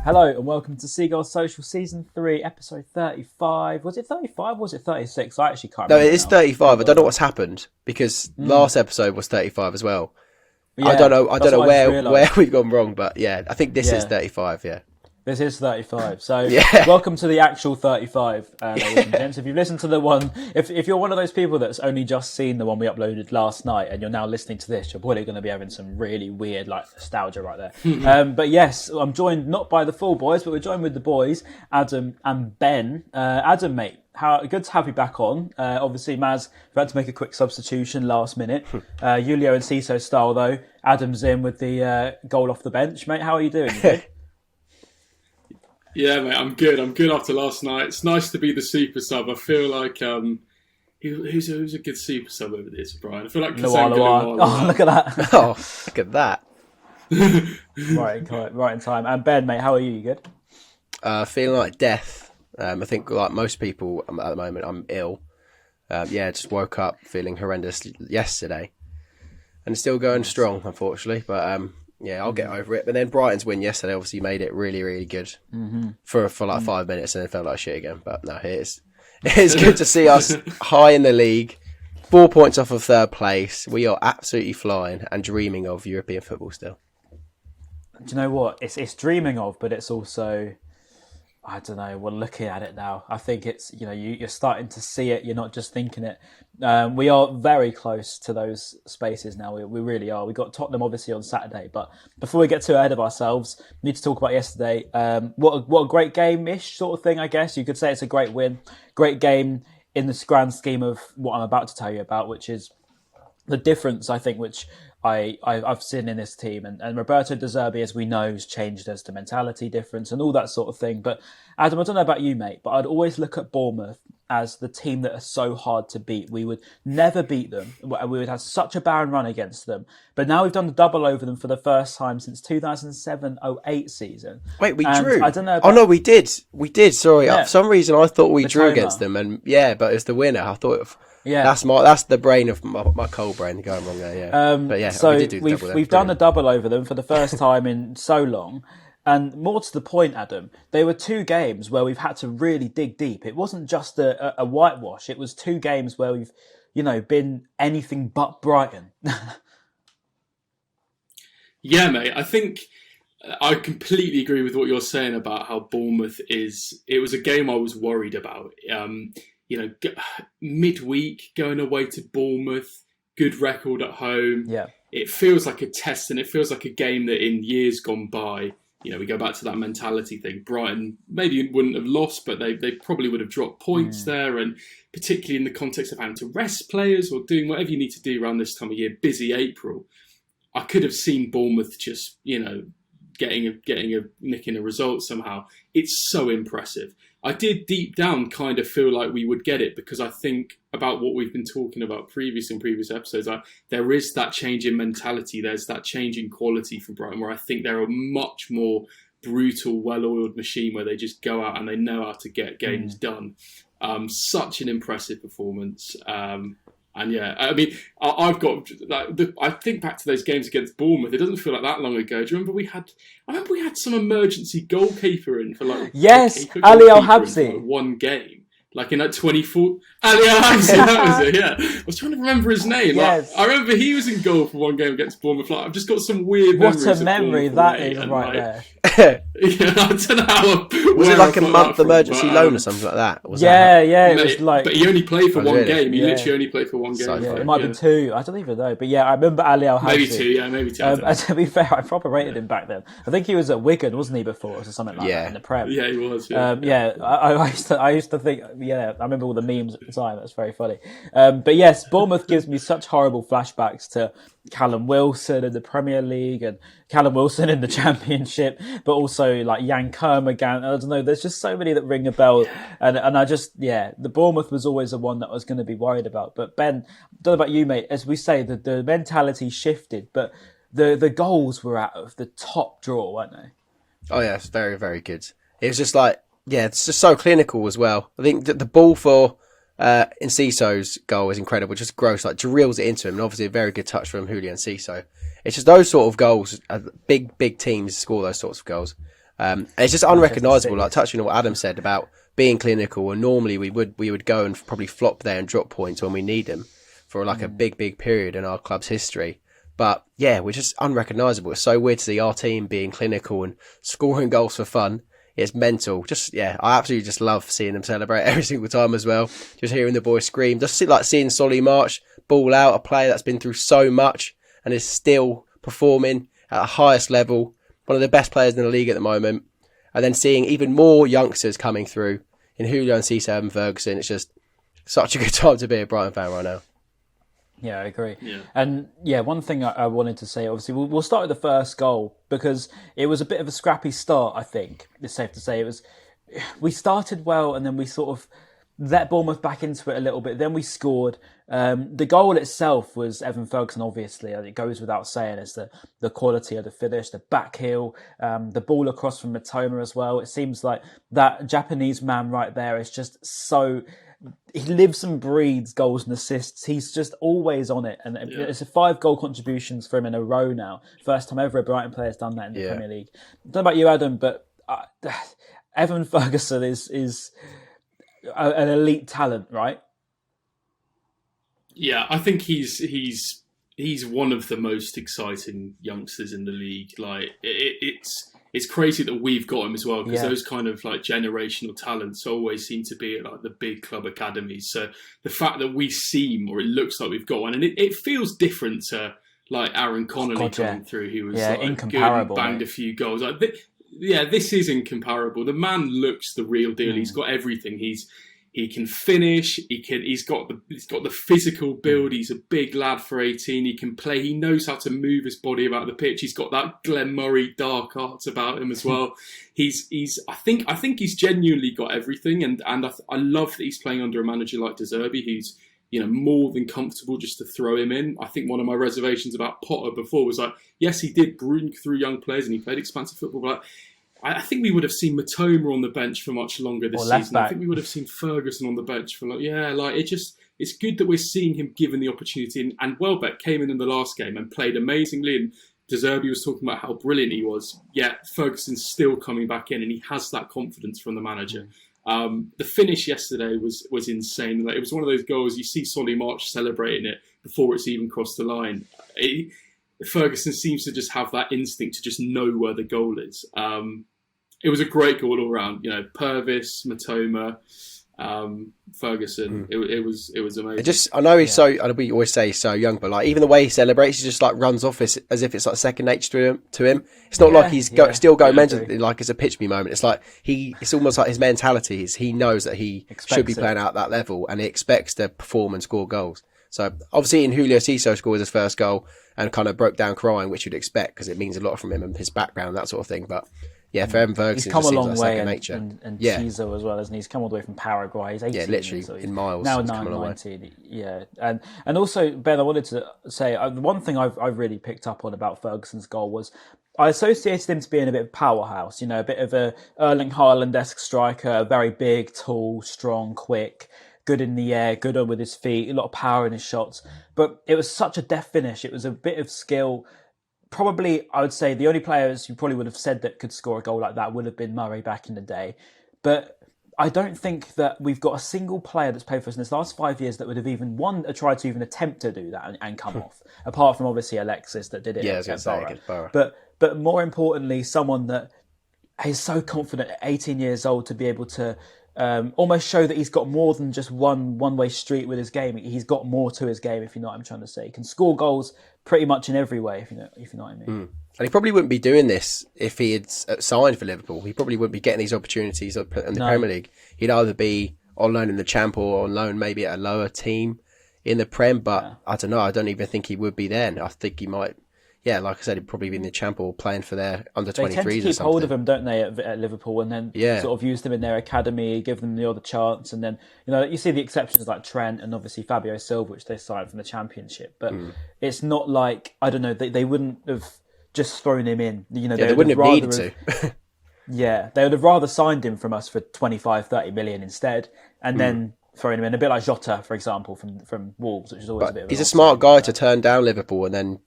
Hello and welcome to Seagulls Social Season 3, Episode 35. Was it 35 or was it 36? I actually can't No, remember. it is 35. I don't know what's happened because last episode was 35 as well. Yeah, I don't know where realised. we've gone wrong, but yeah, I think this is Yeah. 35, yeah. This is 35. So Yeah. welcome to the actual 35, ladies and gents. If you've listened to the one, if you're one of those people that's only just seen the one we uploaded last night and you're now listening to this, you're probably going to be having some really weird nostalgia right there. But yes, I'm joined not by the full boys, but we're joined with the boys, Adam and Ben. Adam, mate, good to have you back on. Obviously, Maz had to make a quick substitution last minute. Julio and Ciso style though. Adam's in with the goal off the bench, mate. How are you doing? You good? Yeah, mate, I'm good. I'm good after last night. It's nice to be the super sub. I feel like who's a good super sub over this, Brian? I feel like Luar. Oh, look at that! Oh, look at that. right in time. And Ben, mate, how are you? You good? Feeling like death. I think like most people at the moment, I'm ill. Just woke up feeling horrendous yesterday, and it's still going strong, unfortunately. But I'll get over it. But then Brighton's win yesterday obviously made it really, really good for like 5 minutes, and then felt like shit again. But no, it's good to see us high in the league, 4 points off of third place. We are absolutely flying and dreaming of European football still. Do you know what? It's dreaming of, but it's also, I don't know, we're looking at it now. I think it's, you're starting to see it. You're not just thinking it. We are very close to those spaces now. We really are. We got Tottenham obviously on Saturday, but before we get too ahead of ourselves, we need to talk about yesterday. What a great game-ish sort of thing, I guess. You could say it's a great win. Great game in the grand scheme of what I'm about to tell you about, which is the difference, I think, which I've seen in this team. And Roberto Zerbi, as we know, has changed as the mentality difference and all that sort of thing. But Adam, I don't know about you, mate, but I'd always look at Bournemouth as the team that are so hard to beat. We would never beat them. We would have such a barren run against them. But now we've done the double over them for the first time since 2007-08 season. Wait, we drew? I don't know. Oh, no, we did. We did, sorry. Yeah. For some reason, I thought we drew Matoma. against them. And yeah, but it's the winner. I thought... Yeah, that's the brain of my cold brain going wrong there. Yeah, but yeah, so we did do the double. We've done the double over them for the first time in so long, and more to the point, Adam, they were two games where we've had to really dig deep. It wasn't just a whitewash; it was two games where we've, been anything but Brighton. Yeah, mate. I think I completely agree with what you're saying about how Bournemouth is. It was a game I was worried about. Midweek going away to Bournemouth, good record at home. Yeah, it feels like a test, and it feels like a game that in years gone by, we go back to that mentality thing. Brighton maybe wouldn't have lost, but they probably would have dropped points there, and particularly in the context of having to rest players or doing whatever you need to do around this time of year, busy April. I could have seen Bournemouth just, nicking a result somehow. It's so impressive. I did deep down kind of feel like we would get it because I think about what we've been talking about in previous episodes. There is that change in mentality. There's that change in quality for Brighton where I think they're a much more brutal, well-oiled machine where they just go out and they know how to get games done. Such an impressive performance. And yeah, I mean, I've got. I think back to those games against Bournemouth. It doesn't feel like that long ago. Do you remember we had some emergency goalkeeper in for yes, Ali Al Habsi, one game. Like in that 24... Ali Al Habsi, that was it, yeah. I was trying to remember his name. Yes. I remember he was in goal for one game against Bournemouth. I've just got some weird memories. What a memory that is right there. Yeah, I don't know how... Was it like a month emergency loan or something like that? It was like... But he only played for one game. He literally only played for one game. It might have been two. I don't even know. But yeah, I remember Ali Al Habsi. Maybe two. To be fair, I proper rated him back then. I think he was at Wigan, wasn't he, before? Or something like that in the Prem. Yeah, he was. I used to think... Yeah, I remember all the memes at the time. That's very funny. But yes, Bournemouth gives me such horrible flashbacks to Callum Wilson in the Premier League and Callum Wilson in the Championship, but also like Jan Kermagan. I don't know. There's just so many that ring a bell, and I just the Bournemouth was always the one that I was going to be worried about. But Ben, I don't know about you, mate. As we say, the mentality shifted, but the goals were out of the top drawer, weren't they? Oh yeah, it's very, very good. It was just like it's just so clinical as well. I think that the ball for Enciso's goal is incredible. Just gross, like drills it into him, and obviously a very good touch from Julio and Enciso. It's just those sort of goals. Big teams score those sorts of goals. It's just unrecognisable. Like touching on what Adam said about being clinical, and normally we would go and probably flop there and drop points when we need them for like a big period in our club's history. But yeah, we're just unrecognisable. It's so weird to see our team being clinical and scoring goals for fun. It's mental. Just I absolutely just love seeing them celebrate every single time as well. Just hearing the boys scream. Just like seeing Solly March ball out, a player that's been through so much and is still performing at the highest level. One of the best players in the league at the moment. And then seeing even more youngsters coming through in Julio and C7 and Ferguson. It's just such a good time to be a Brighton fan right now. Yeah, I agree. Yeah. And one thing I wanted to say, obviously, we'll start with the first goal because it was a bit of a scrappy start, I think. It's safe to say. We started well and then we sort of let Bournemouth back into it a little bit. Then we scored. The goal itself was Evan Ferguson, obviously. It goes without saying. It's the quality of the finish, the back heel, the ball across from Mitoma as well. It seems like that Japanese man right there is just so... He lives and breathes goals and assists. He's just always on it. And it's 5 goal contributions for him in a row now. First time ever a Brighton player's done that in the Premier League. I don't know about you, Adam, but Evan Ferguson is an elite talent, right? Yeah, I think he's one of the most exciting youngsters in the league. Like it's crazy that we've got him as well, because those kind of like generational talents always seem to be at like the big club academies. So the fact that we seem, or it looks like we've got one, and it feels different to like Aaron Connolly coming through, who was like incomparable, good and banged a few goals. Like, this is incomparable. The man looks the real deal. He's got everything. He can finish. He's got the physical build. He's a big lad for 18. He can play. He knows how to move his body about the pitch. He's got that Glenn Murray dark arts about him as well. I think he's genuinely got everything. And I love that he's playing under a manager like Zerbi, who's more than comfortable just to throw him in. I think one of my reservations about Potter before was like, yes, he did bring through young players and he played expansive football, but I think we would have seen Mitoma on the bench for much longer this season. I think we would have seen Ferguson on the bench for it's good that we're seeing him given the opportunity. And Welbeck came in the last game and played amazingly. And De Zerbi was talking about how brilliant he was. Yet Ferguson's still coming back in, and he has that confidence from the manager. The finish yesterday was insane. Like, it was one of those goals you see Solly March celebrating it before it's even crossed the line. Ferguson seems to just have that instinct to just know where the goal is. It was a great goal all around. Purvis, Mitoma, Ferguson. It was amazing. I know he's we always say he's so young, but like even the way he celebrates, he just like runs off as if it's like second nature to him. It's not like he's still going mental, like it's a pitch me moment. It's like it's almost like his mentality is he knows that he should be playing out that level, and he expects to perform and score goals. So obviously in Julio Ciso scored his first goal and kind of broke down crying, which you'd expect because it means a lot from him and his background, that sort of thing. But yeah, for Evan Ferguson, he's come a long like way, nature. and Ciso as well, isn't he? He's come all the way from Paraguay. He's 18, literally so in miles. Now 19. Yeah, and also Ben, I wanted to say the one thing I've really picked up on about Ferguson's goal was I associated him to being a bit of a powerhouse. A bit of a Erling Haaland-esque striker, very big, tall, strong, quick. Good in the air, good on with his feet, a lot of power in his shots. But it was such a deft finish. It was a bit of skill. Probably, I would say, the only players you probably would have said that could score a goal like that would have been Murray back in the day. But I don't think that we've got a single player that's played for us in this last 5 years that would have even tried to even attempt to do that and come off. Apart from, obviously, Alexis that did it against Borough. But more importantly, someone that is so confident at 18 years old to be able to almost show that he's got more than just one-way street with his game. He's got more to his game, if you know what I'm trying to say. He can score goals pretty much in every way, if you know what I mean. And he probably wouldn't be doing this if he had signed for Liverpool. He probably wouldn't be getting these opportunities in the Premier League. He'd either be on loan in the Champ or on loan maybe at a lower team in the Prem, but I don't know. I don't even think he would be then. I think he might... Yeah, like I said, he'd probably be in the Champ or playing for their under 23s or something. They tend to keep hold of him, don't they, at Liverpool, and then sort of use them in their academy, give them the other chance, and then you see the exceptions like Trent and obviously Fabio Silva, which they signed from the Championship. But it's not like, I don't know, they wouldn't have just thrown him in. They wouldn't have needed to. Yeah, they would have rather signed him from us for 25-30 million instead, and then thrown him in, a bit like Jota, for example, from Wolves, which is always a bit of he's a smart guy to turn down Liverpool and then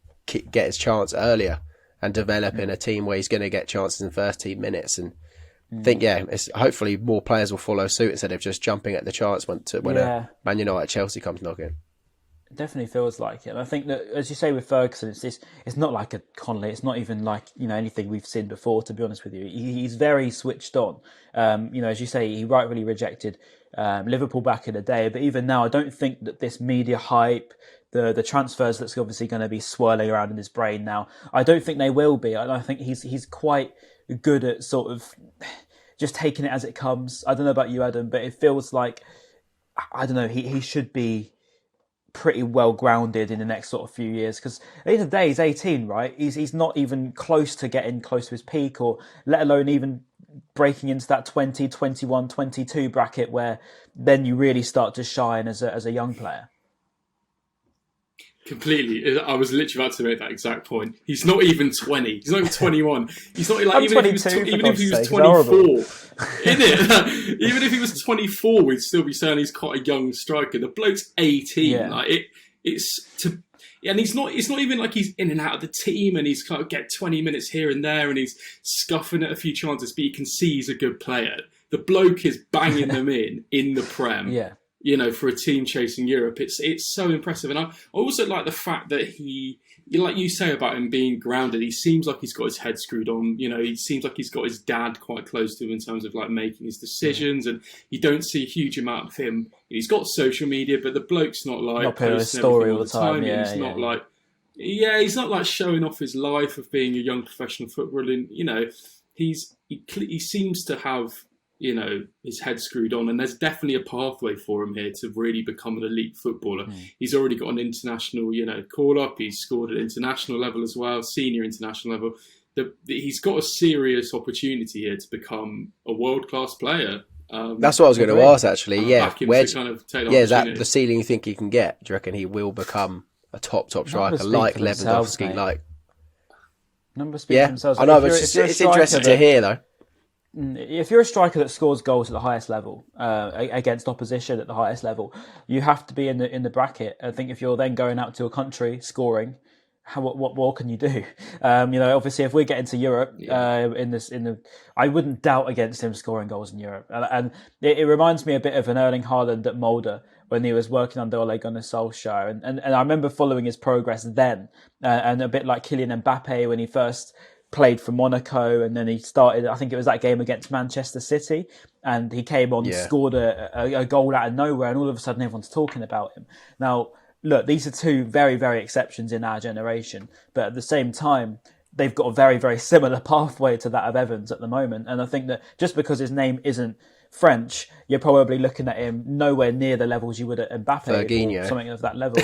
get his chance earlier and developing a team where he's going to get chances in the first team minutes. And I think, it's hopefully more players will follow suit instead of just jumping at the chance when a Man United Chelsea comes knocking. It definitely feels like it. And I think that, as you say with Ferguson, it's not like a Connolly. It's not even like anything we've seen before. To be honest with you, he's very switched on. As you say, he rightfully rejected Liverpool back in the day, but even now, I don't think that this media hype, the transfers that's obviously going to be swirling around in his brain now, I don't think they will be. I think he's quite good at sort of just taking it as it comes. I don't know about you, Adam, but it feels like, I don't know, he should be pretty well grounded in the next sort of few years, because at the end of the day, he's 18, right? He's not even close to getting close to his peak, or let alone even breaking into that 20, 21, 22 bracket where then you really start to shine as a young player. Completely. I was literally about to make that exact point. He's not even 20. He's not even 21. He's not like, even if he was 24, isn't it? Even if he was 24, we'd still be saying he's quite a young striker. The bloke's 18. Yeah. Like and he's not even like he's in and out of the team and he's kind of get 20 minutes here and there and he's scuffing at a few chances, but you can see he's a good player. The bloke is banging them in the Prem. Yeah. For a team chasing Europe, it's so impressive. And I also like the fact that he, like you say about him being grounded, he seems like he's got his head screwed on. He seems like he's got his dad quite close to him in terms of like making his decisions, and you don't see a huge amount of him. He's got social media, but the bloke's not like posting his story all the time. He's not like, he's not like showing off his life of being a young professional footballer. And he seems to have his head screwed on, and there's definitely a pathway for him here to really become an elite footballer. He's already got an international, call up. He's scored at international level as well, senior international level. He's got a serious opportunity here to become a world-class player. That's what I was going to ask, actually. Is that the ceiling you think he can get? Do you reckon he will become a top striker, like Lewandowski, like? Numbers speak for themselves. I know, but it's interesting to hear, though. If you're a striker that scores goals at the highest level, against opposition at the highest level, you have to be in the bracket. I think if you're then going out to a country scoring, what more can you do? Obviously, if we're getting to Europe, I wouldn't doubt against him scoring goals in Europe. And it reminds me a bit of an Erling Haaland at Molde when he was working under Ole Gunnar Solskjaer. And I remember following his progress then, and a bit like Kylian Mbappe when he first played for Monaco, and then he started, I think it was that game against Manchester City, and he came on, scored a goal out of nowhere, and all of a sudden everyone's talking about him. Now, look, these are two very, very exceptions in our generation, but at the same time, they've got a very, very similar pathway to that of Evans at the moment. And I think that just because his name isn't French, you're probably looking at him nowhere near the levels you would at Mbappe or something of that level.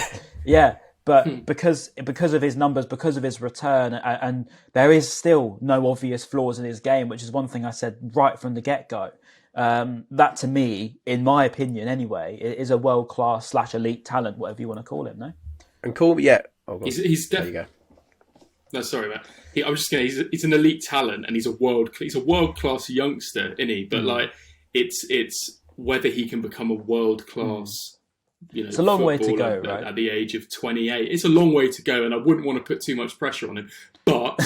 But because of his numbers, because of his return, and there is still no obvious flaws in his game, which is one thing I said right from the get-go. That to me, in my opinion anyway, is a world-class / elite talent, whatever you want to call him, no? And cool, yeah. Oh, he's there you go. No, sorry, man. I was just going. He's an elite talent, and he's a world-class youngster, isn't he? But it's whether he can become a world-class. It's a long way to go, right? At the age of 28, it's a long way to go, and I wouldn't want to put too much pressure on him. But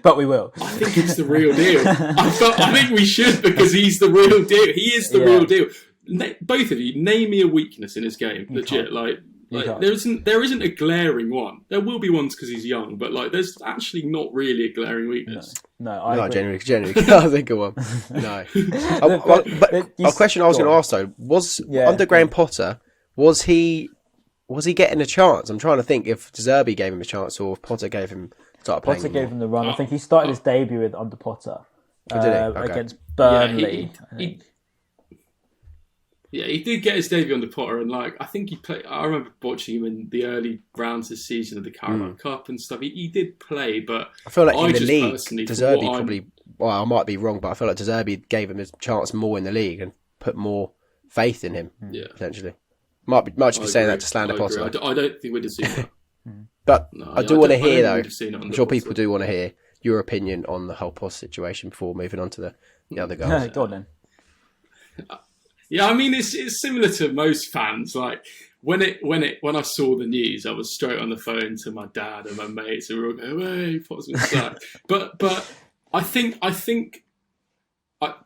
but we will. I think he's the real deal. I think we should, because he's the real deal. He is the real deal. Both of you, name me a weakness in his game. Legit, there isn't a glaring one. There will be ones because he's young, but there's actually not really a glaring weakness. No, genuinely, can't think of one. No. But a question I was going to ask though was under Graham Potter. Was he getting a chance? I'm trying to think if Zerbi gave him a chance or if Potter gave him Potter gave him the run. I think he started his debut under Potter against Burnley. He did get his debut under Potter, and I think he played. I remember watching him in the early rounds this season of the Carabao Cup and stuff. He did play, but I feel like in the league, Zerbi probably. Well, I might be wrong, but I feel like Zerbi gave him a chance more in the league and put more faith in him. Potentially. Might just be saying that to slander Potter. I don't think we'd have seen that. But I do want to hear, though, I'm sure people do want to hear your opinion on the whole Potter situation before moving on to the other guys. Go on then. Yeah, I mean, it's similar to most fans. when I saw the news, I was straight on the phone to my dad and my mates, and we were all going, "Hey, Potter's been sacked." but I think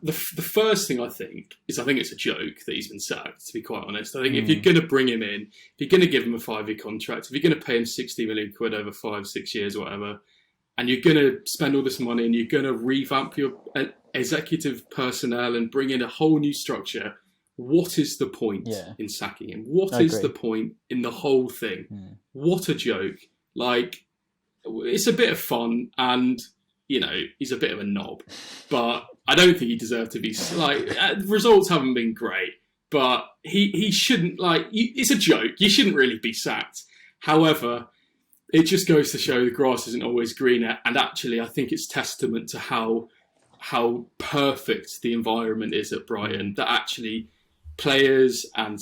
the first thing I think it's a joke that he's been sacked. To be quite honest, I think if you're going to bring him in, if you're going to give him a 5-year contract, if you're going to pay him 60 million quid over 5-6 years or whatever, and you're going to spend all this money and you're going to revamp your executive personnel and bring in a whole new structure, what is the point in sacking him? What is the point in the whole thing? What a joke! Like, it's a bit of fun, and he's a bit of a knob, but I don't think he deserved to be results haven't been great, but he shouldn't it's a joke. You shouldn't really be sacked. However, it just goes to show the grass isn't always greener, and actually, I think it's testament to how perfect the environment is at Brighton, that actually players and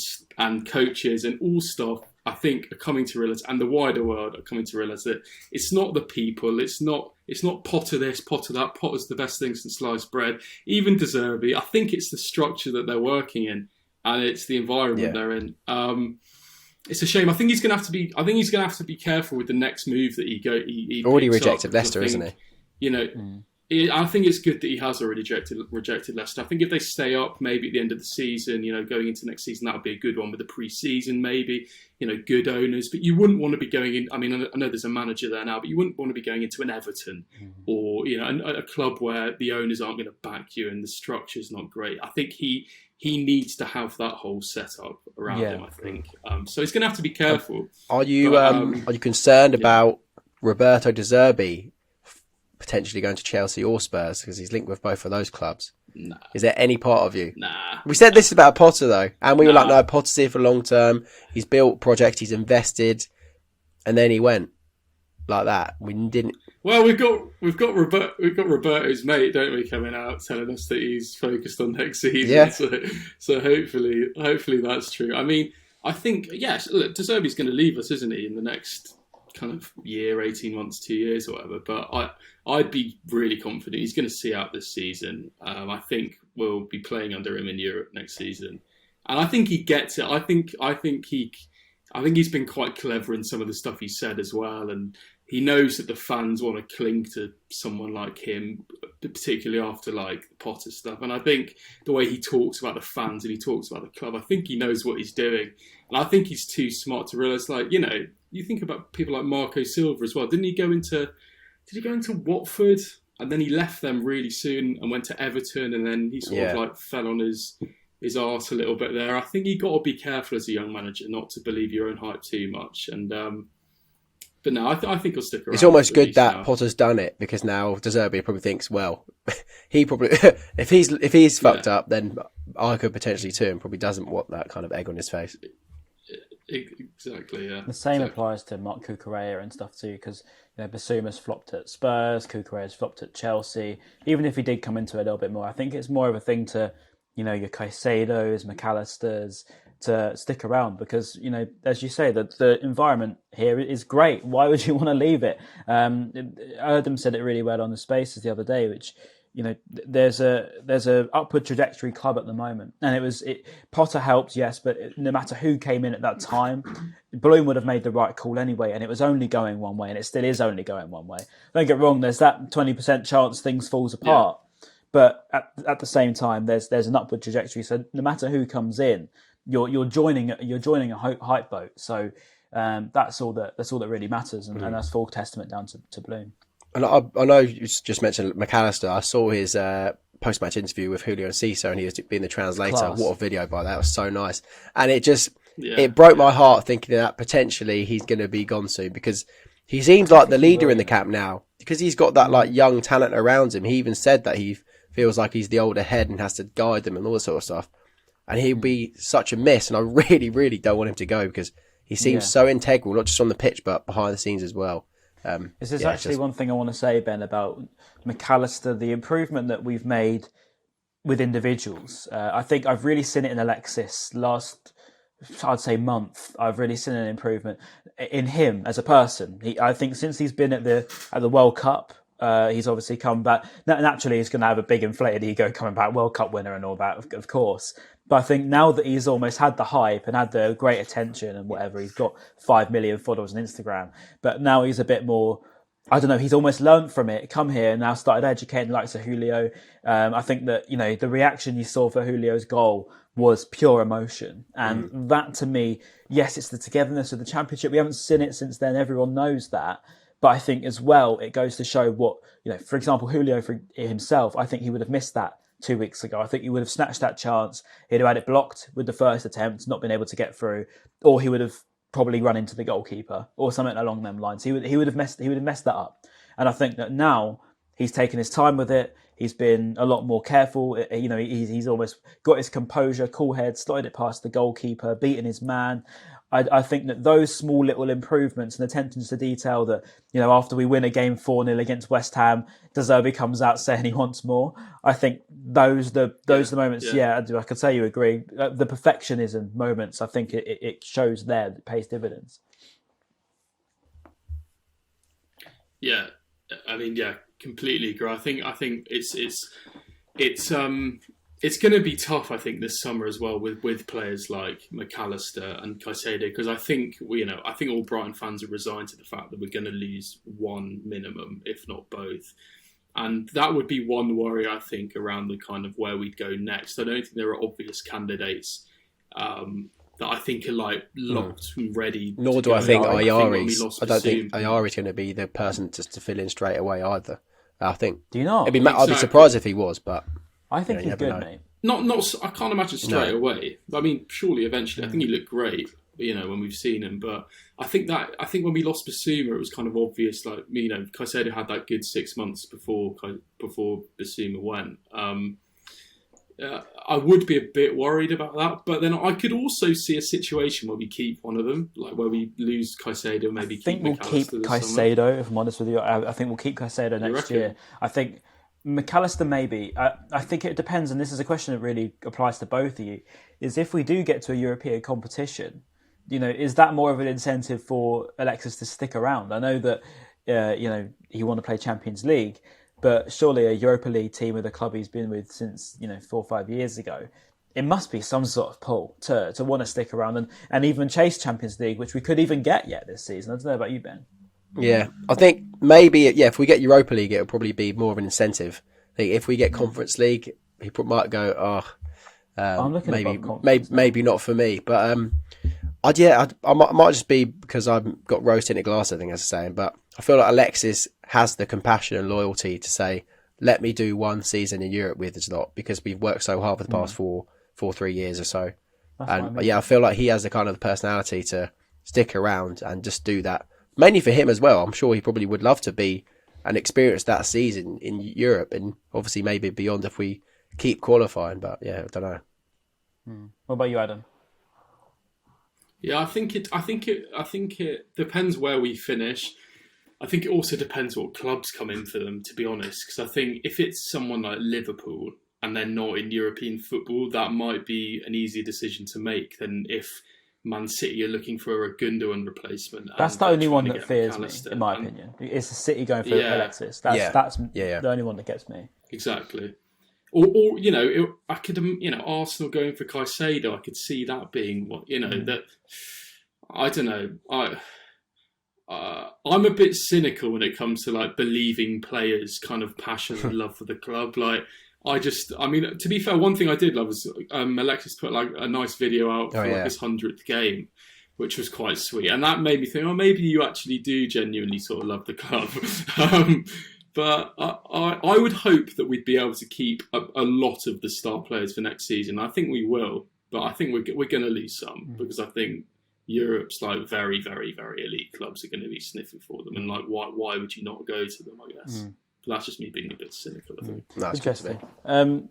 coaches and all staff, I think, are coming to realise, and the wider world are coming to realise, that it's not the people, it's not Potter this, Potter that. Potter's the best thing since sliced bread. Even Zerbi, I think it's the structure that they're working in, and it's the environment they're in. It's a shame. I think he's going to have to be careful with the next move that he already rejected Leicester, isn't he? I think it's good that he has already rejected Leicester. I think if they stay up, maybe at the end of the season, going into next season, that would be a good one with the pre-season, maybe, good owners. But you wouldn't want to be going in. I mean, I know there's a manager there now, but you wouldn't want to be going into an Everton or, a club where the owners aren't going to back you and the structure's not great. I think he needs to have that whole setup around him, I think. So he's going to have to be careful. Are you concerned about Roberto De Zerbi potentially going to Chelsea or Spurs, because he's linked with both of those clubs? Nah. Is there any part of you? Nah. We said this about Potter though, and we were like, no, Potter's here for long term. He's built projects, he's invested, and then he went like that. We didn't. Well, we've got Roberto's mate, don't we, coming out telling us that he's focused on next season. Yeah. So hopefully that's true. I mean, I think look, De Zerbi's going to leave us, isn't he, in the next kind of year, 18 months, 2 years or whatever. But I'd be really confident he's going to see out this season. I think we'll be playing under him in Europe next season, and I think he gets it. I think he's been quite clever in some of the stuff he said as well, and he knows that the fans want to cling to someone like him, particularly after the Potter stuff. And I think the way he talks about the fans and he talks about the club, I think he knows what he's doing. And I think he's too smart to realise, you think about people like Marco Silva as well. Did he go into Watford? And then he left them really soon and went to Everton, and then he sort of fell on his arse a little bit there. I think you got to be careful as a young manager not to believe your own hype too much. And but no, I think he'll stick around. It's almost good that Potter's done it, because now De Zerbi probably thinks, well, he probably if he's fucked up, then I could potentially too, and probably doesn't want that kind of egg on his face. Exactly, yeah. The same applies to Mark Cucurella and stuff too, because Bissouma's flopped at Spurs, Cucurella's flopped at Chelsea. Even if he did come into it a little bit more, I think it's more of a thing to, your Caicedos, McAllisters, to stick around, because, as you say, the environment here is great. Why would you want to leave it? Erdem said it really well on the Spaces the other day, which, there's a upward trajectory club at the moment, and Potter helped, yes, but no matter who came in at that time, Bloom would have made the right call anyway, and it was only going one way, and it still is only going one way. Don't get wrong, there's that 20% chance things falls apart, but at the same time, there's an upward trajectory. So no matter who comes in, you're joining a hype boat. So that's all that really matters, and that's full testament down to Bloom. And I know you just mentioned McAllister. I saw his post-match interview with Julio and Ciso, and he was being the translator. Class. What a video by that. It was so nice. And it broke my heart thinking that potentially he's going to be gone soon, because he seems like the leader in the camp now, because he's got that young talent around him. He even said that he feels like he's the older head and has to guide them and all that sort of stuff. And he'll be such a miss, and I really, really don't want him to go, because he seems so integral, not just on the pitch, but behind the scenes as well. This is actually one thing I want to say, Ben, about McAllister, the improvement that we've made with individuals. I think I've really seen it in Alexis last, I'd say, month. I've really seen an improvement in him as a person. I think since he's been at the World Cup, he's obviously come back. Naturally, he's going to have a big inflated ego coming back, World Cup winner and all that, of course. But I think now that he's almost had the hype and had the great attention and whatever, he's got 5 million followers on Instagram. But now he's a bit more, I don't know, he's almost learned from it, come here and now started educating the likes of Julio. I think that, the reaction you saw for Julio's goal was pure emotion. And that to me, yes, it's the togetherness of the championship. We haven't seen it since then. Everyone knows that. But I think as well, it goes to show what, for example, Julio for himself, I think he would have missed that 2 weeks ago. I think he would have snatched that chance. He'd have had it blocked with the first attempt, not been able to get through, or he would have probably run into the goalkeeper or something along them lines. He would have messed that up. And I think that now he's taken his time with it. He's been a lot more careful. He's almost got his composure, cool head, slotted it past the goalkeeper, beaten his man. I think that those small little improvements and attentions to detail that, after we win a game 4-0 against West Ham, Zerbi comes out saying he wants more. I think those are the moments, I could say you agree. The perfectionism moments, I think it shows there that it pays dividends. Yeah, I mean, completely agree. I think it's going to be tough, I think, this summer as well with players like McAllister and Caicedo, because I think all Brighton fans are resigned to the fact that we're going to lose one minimum, if not both. And that would be one worry, I think, around the kind of where we'd go next. I don't think there are obvious candidates that I think are locked and ready. Nor do I think Ayari's. I don't think Ayari's going to be the person to fill in straight away either. I think. Do you not? I'd be surprised if he was, but I think he's good, mate. Not. I can't imagine straight away. I mean, surely eventually. I think he looked great, when we've seen him. But I think when we lost Basuma, it was kind of obvious. Caicedo had that good 6 months before Basuma went. I would be a bit worried about that, but then I could also see a situation where we keep one of them, like where we lose Caicedo, maybe. I think we'll keep Caicedo. If I'm honest with you, I think we'll keep Caicedo next year. I think McAllister maybe. I think it depends, and this is a question that really applies to both of you. Is if we do get to a European competition, is that more of an incentive for Alexis to stick around? I know that he want to play Champions League. But surely a Europa League team with a club he's been with since 4 or 5 years ago, it must be some sort of pull to want to stick around and even chase Champions League, which we could even get yet this season. I don't know about you, Ben. Yeah, I think maybe if we get Europa League, it'll probably be more of an incentive. I think if we get Conference League, he might go, I'm looking maybe not for me. But I might just be because I've got rose tinted glass, I think, as I'm saying. But I feel like Alexis has the compassion and loyalty to say, let me do one season in Europe with us lot, because we've worked so hard for the past 3 years or so. I feel like he has the kind of personality to stick around and just do that. Mainly for him as well. I'm sure he probably would love to be and experience that season in Europe, and obviously maybe beyond if we keep qualifying. But I don't know. What about you, Adam? Yeah, I think it depends where we finish. I think it also depends what clubs come in for them, to be honest. Because I think if it's someone like Liverpool and they're not in European football, that might be an easier decision to make than if Man City are looking for a Gundogan replacement. That's the only one that fears me, in my opinion. It's the City going for Alexis. That's the only one that gets me. Exactly. Or I could, Arsenal going for Caicedo. I could see that being that. I don't know. I'm a bit cynical when it comes to believing players' kind of passion and love for the club. To be fair, one thing I did love was Alexis put a nice video out for his 100th game, which was quite sweet, and that made me think, maybe you actually do genuinely sort of love the club. But I would hope that we'd be able to keep a lot of the star players for next season. I think we will, but I think we're going to lose some because I think Europe's very, very, very elite clubs are going to be sniffing for them, and why would you not go to them? I guess. But that's just me being a bit cynical. I think. That's interesting.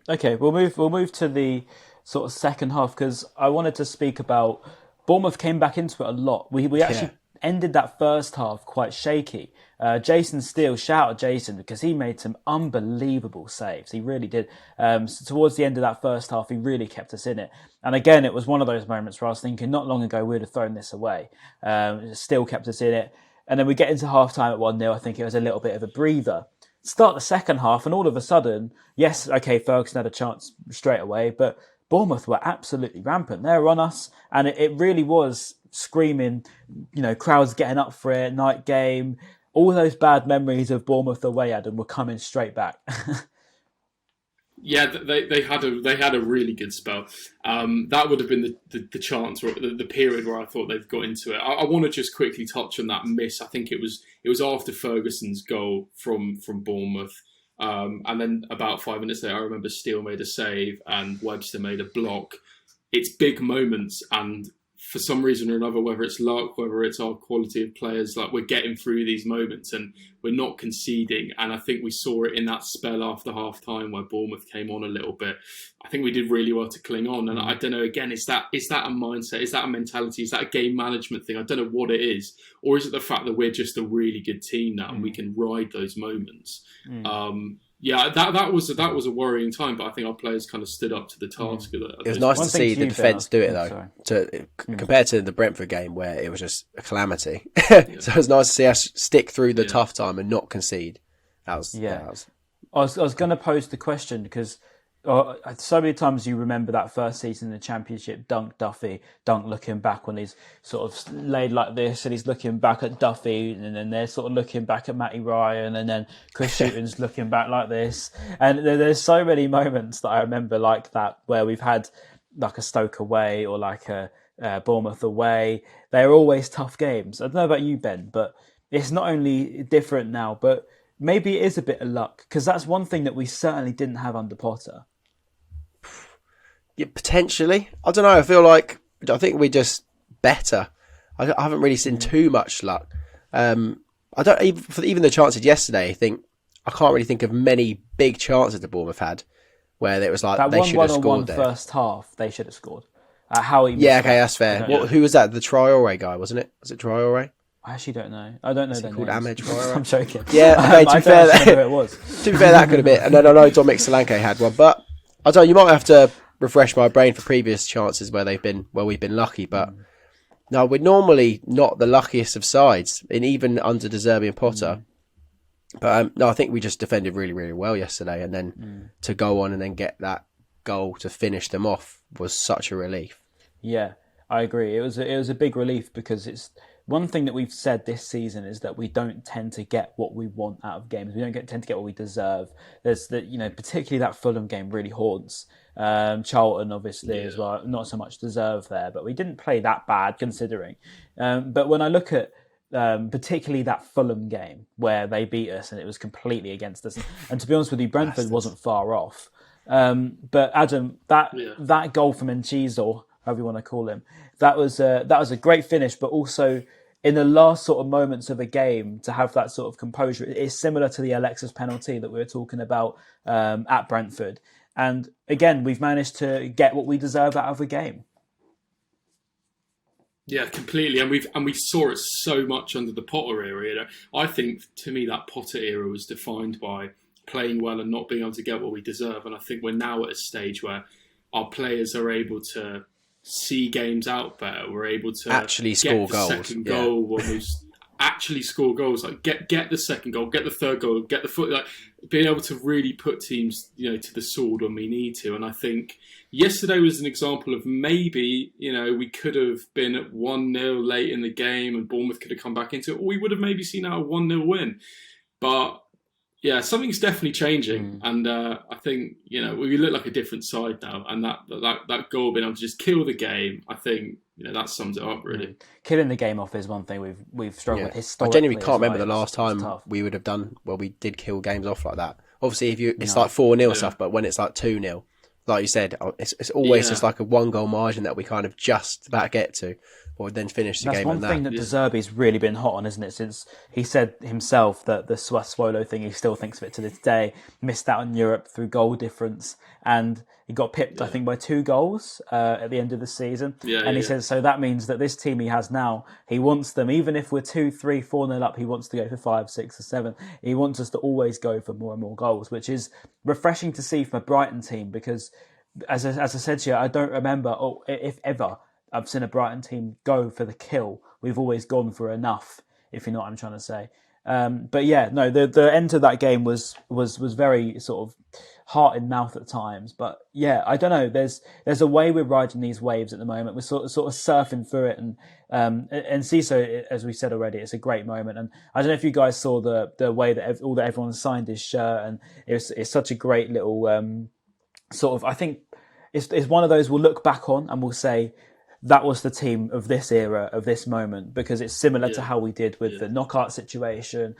Okay, we'll move to the sort of second half, because I wanted to speak about Bournemouth came back into it a lot. We actually ended that first half quite shaky. Jason Steele, shout out Jason, because he made some unbelievable saves. He really did. So towards the end of that first half, he really kept us in it. And again, it was one of those moments where I was thinking not long ago we'd have thrown this away. Still kept us in it. And then we get into half-time at 1-0. I think it was a little bit of a breather. Start the second half, and all of a sudden, yes, okay, Ferguson had a chance straight away, but Bournemouth were absolutely rampant. They were on us, and it really was screaming, crowds getting up for it, night game. All those bad memories of Bournemouth away, Adam, were coming straight back. Yeah, they had a really good spell. That would have been the chance or the period where I thought they've got into it. I want to just quickly touch on that miss. I think it was after Ferguson's goal from Bournemouth, and then about 5 minutes later, I remember Steele made a save and Webster made a block. It's big moments, and for some reason or another, whether it's luck, whether it's our quality of players, like we're getting through these moments and we're not conceding. And I think we saw it in that spell after half time where Bournemouth came on a little bit. I think we did really well to cling on. And I don't know, again, is that a mindset? Is that a mentality? Is that a game management thing? I don't know what it is. Or is it the fact that we're just a really good team now and we can ride those moments? Yeah, that was a worrying time, but I think our players kind of stood up to the task. Of it was nice to see the defence do it, though, compared to the Brentford game where it was just a calamity. So it was nice to see us stick through the tough time and not concede. That was. I was going to pose the question because so many times you remember that first season in the Championship, Dunk looking back when he's sort of laid like this and he's looking back at Duffy, and then they're sort of looking back at Matty Ryan, and then Chris Shooting's looking back like this. And there's so many moments that I remember like that where we've had like a Stoke away or like a Bournemouth away. They're always tough games. I don't know about you, Ben, but it's not only different now, but maybe it is a bit of luck, because that's one thing that we certainly didn't have under Potter. Yeah, potentially. I don't know. I think we're just better. I haven't really seen too much luck. I don't even the chances yesterday. I can't really think of many big chances the Bournemouth had where it was like that they should have scored there. First half, they should have scored. Howie. Yeah, okay, that's fair. Who was that? The Traore guy, wasn't it? Was it Traore? I actually don't know. I don't know. Is called Ahmed Traore? I'm joking. Yeah, okay. To be fair, it was. To be fair, that could have been. And then I know Dominic Solanke had one, but I don't know. You might have to refresh my brain for previous chances where we've been lucky, but no, we're normally not the luckiest of sides, and even under the Zerbi and Potter. But no, I think we just defended really, really well yesterday, and then to go on and then get that goal to finish them off was such a relief. Yeah, I agree. It was a big relief, because it's one thing that we've said this season is that we don't tend to get what we want out of games. We don't tend to get what we deserve. There's particularly that Fulham game really haunts. Charlton obviously as well, not so much deserved there, but we didn't play that bad considering. But when I look at particularly that Fulham game where they beat us and it was completely against us, and to be honest with you, Brentford wasn't far off. But Adam, that goal from Enciso, however you want to call him, that was a great finish, but also in the last sort of moments of a game to have that sort of composure is similar to the Alexis penalty that we were talking about at Brentford. And again, we've managed to get what we deserve out of a game. Yeah, completely. And we saw it so much under the Potter era. I think, to me, that Potter era was defined by playing well and not being able to get what we deserve. And I think we're now at a stage where our players are able to see games out better. We're able to actually score goals. Second goal when we actually score goals. Like get the second goal, get the third goal, get the foot. Like being able to really put teams, to the sword when we need to. And I think yesterday was an example of maybe, we could have been at 1-0 late in the game and Bournemouth could have come back into it, or we would have maybe seen a 1-0 win. But yeah, something's definitely changing, and I think we look like a different side now. And that goal being able to just kill the game, I think that sums it up really. Killing the game off is one thing we've struggled with historically. I genuinely can't remember the last time we would have done we did kill games off like that. Obviously, it's like 4-0 stuff, but when it's like 2-0, like you said, it's always just like a 1-goal margin that we kind of just about get to, or then finish the game. That's one thing that De Zerbi's really been hot on, isn't it? Since he said himself that the Sassuolo thing, he still thinks of it to this day. Missed out on Europe through goal difference, and he got pipped, I think, by 2 goals at the end of the season. He says, so that means that this team he has now, he wants them, even if we're 2, 3, 4-0 up, he wants to go for 5, 6 or 7. He wants us to always go for more and more goals, which is refreshing to see from a Brighton team, because as I said to you, I don't remember, if ever, I've seen a Brighton team go for the kill. We've always gone for enough, if you know what I'm trying to say. But yeah, no, the end of that game was very sort of heart in mouth at times. But yeah, I don't know. There's a way we're riding these waves at the moment. We're sort of surfing through it, and Ciso, as we said already, it's a great moment. And I don't know if you guys saw the way that everyone signed his shirt, and it's such a great little sort of. I think it's one of those we'll look back on and we'll say, that was the team of this era, of this moment, because it's similar to how we did with the knockout situation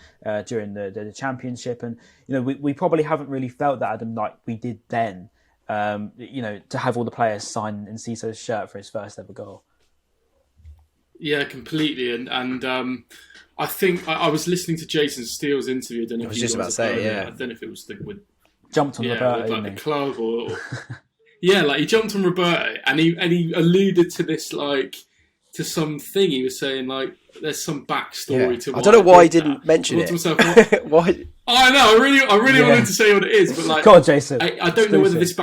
during the championship. And, we probably haven't really felt that, Adam, like we did then, to have all the players sign in Ciso's shirt for his first ever goal. Yeah, completely. And I think I was listening to Jason Steele's interview. I don't know if was just about to say, I don't know if it was with jumped on Roberto, with, the club or yeah, like he jumped on Roberto, and he alluded to this to something. He was saying there's some backstory to. I don't know why he didn't mention it. Myself, why? I know. I really wanted to say what it is, but go on, Jason. I don't know whether this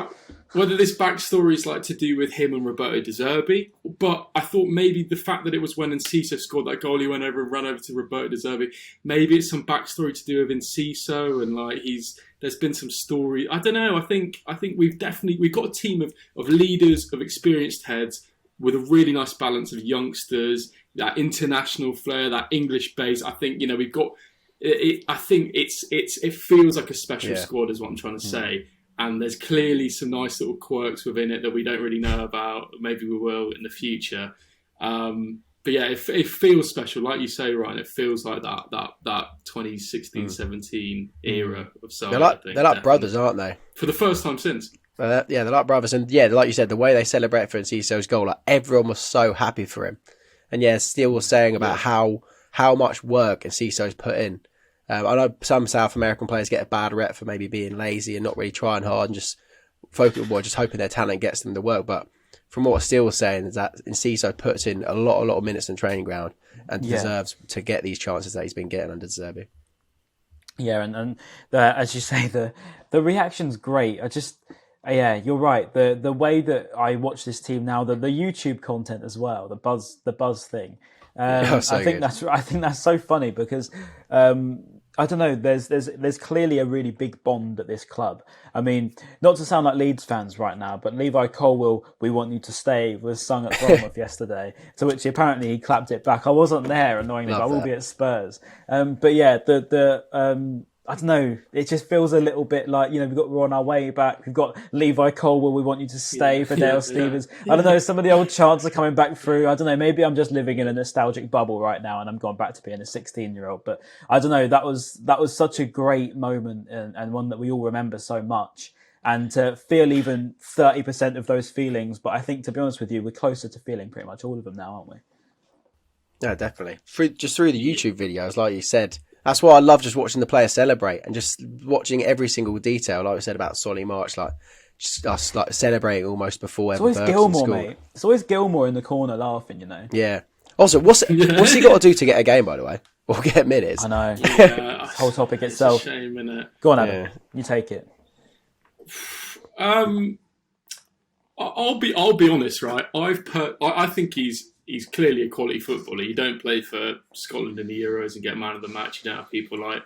backstory is to do with him and Roberto De Zerbi, but I thought maybe the fact that it was when Enciso scored that goal, he went over and ran over to Roberto De Zerbi. Maybe it's some backstory to do with Enciso, and there's been some story. I don't know. I think we've got a team of leaders, of experienced heads with a really nice balance of youngsters, that international flair, that English base. I think we've got. I think it feels like a special squad, is what I'm trying to say. And there's clearly some nice little quirks within it that we don't really know about. Maybe we will in the future. But yeah, it feels special, like you say, Ryan. It feels like that 2016-17 era of side. They're like brothers, aren't they? For the first time since. Yeah, they're like brothers, and like you said, the way they celebrate for Enciso's goal, everyone was so happy for him. And Steele was saying about how much work Enciso's put in. I know some South American players get a bad rep for maybe being lazy and not really trying hard and just just hoping their talent gets them the work. But from what Steele was saying, is that Enciso puts in a lot of minutes in training ground and deserves to get these chances that he's been getting under Zerbi. Yeah, and as you say, the reaction's great. You're right. The way that I watch this team now, the YouTube content as well, the buzz thing. I think that's so funny because I don't know. There's clearly a really big bond at this club. I mean, not to sound like Leeds fans right now, but Levi Colwill, "We want you to stay," was sung at Bournemouth yesterday. To which apparently he clapped it back. I wasn't there, annoyingly, but I will be at Spurs. But yeah, I don't know. It just feels a little bit like, we're on our way back. We've got Levi Colwill, "We want you to stay," for Dale Stevens. I don't know. Some of the old chants are coming back through. I don't know. Maybe I'm just living in a nostalgic bubble right now, and I'm going back to being a 16-year-old. But I don't know. That was such a great moment, and one that we all remember so much. And to feel even 30% of those feelings, but I think, to be honest with you, we're closer to feeling pretty much all of them now, aren't we? Yeah, definitely. Through the YouTube videos, like you said. That's why I love just watching the players celebrate and just watching every single detail, like we said about Solly March, just us celebrating almost before. It's always Gilmour, mate. It's always Gilmour in the corner laughing, Yeah. Also, what's he got to do to get a game, by the way, or get minutes? I know. Yeah, whole topic itself. It's a shame, innit? Go on, Adam. You take it. I'll be honest, right? I think he's clearly a quality footballer. You don't play for Scotland in the Euros and get man of the match. You don't have people like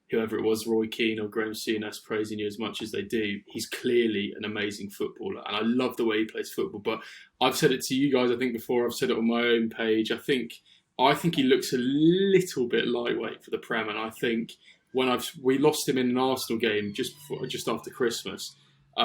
whoever it was, Roy Keane or Graham Souness, praising you as much as they do. He's clearly an amazing footballer, and I love the way he plays football. But I've said it to you guys, I think, before. I've said it on my own page. I think he looks a little bit lightweight for the Prem, and I think we lost him in an Arsenal game just after Christmas. We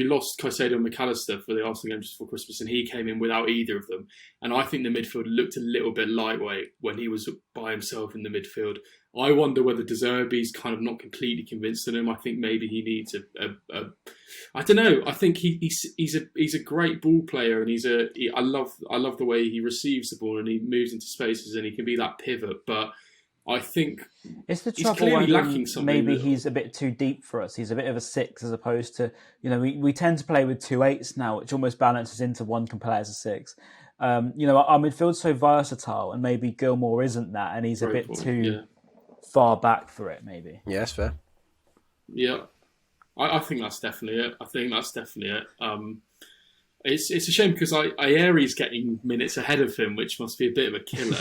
lost Caicedo and McAllister for the Arsenal game just before Christmas, and he came in without either of them. And I think the midfield looked a little bit lightweight when he was by himself in the midfield. I wonder whether De Zerbi's kind of not completely convinced in him. I think maybe he needs I don't know. I think he's a great ball player, and I love the way he receives the ball and he moves into spaces and he can be that pivot, but I think it's the he's trouble. clearly lacking something. Maybe he's a bit too deep for us. He's a bit of a 6 as opposed to, we tend to play with 2 8s now, which almost balances into one can play as a 6. Our midfield's so versatile, and maybe Gilmour isn't that, and he's a bit too far back for it. Maybe. Yeah, that's fair. Yeah, I think that's definitely it. It's a shame because Ayeri's getting minutes ahead of him, which must be a bit of a killer.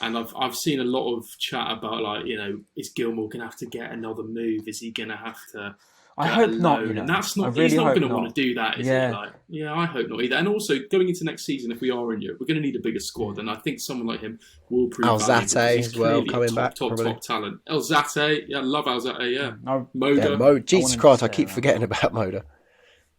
And I've seen a lot of chat about, like, you know, is Gilmour going to have to get another move? Is he going to have to? I hope not. You know, and that's not. really He's not going to not. want to do that, is he? Like, yeah, I hope not either. And also, going into next season, if we are in Europe, we're going to need a bigger squad, and I think someone like him will prove Alzate as well coming back. Top talent. Alzate, yeah, I love Alzate. Yeah, Moda. Moda. Jesus Christ, I keep forgetting about Moda.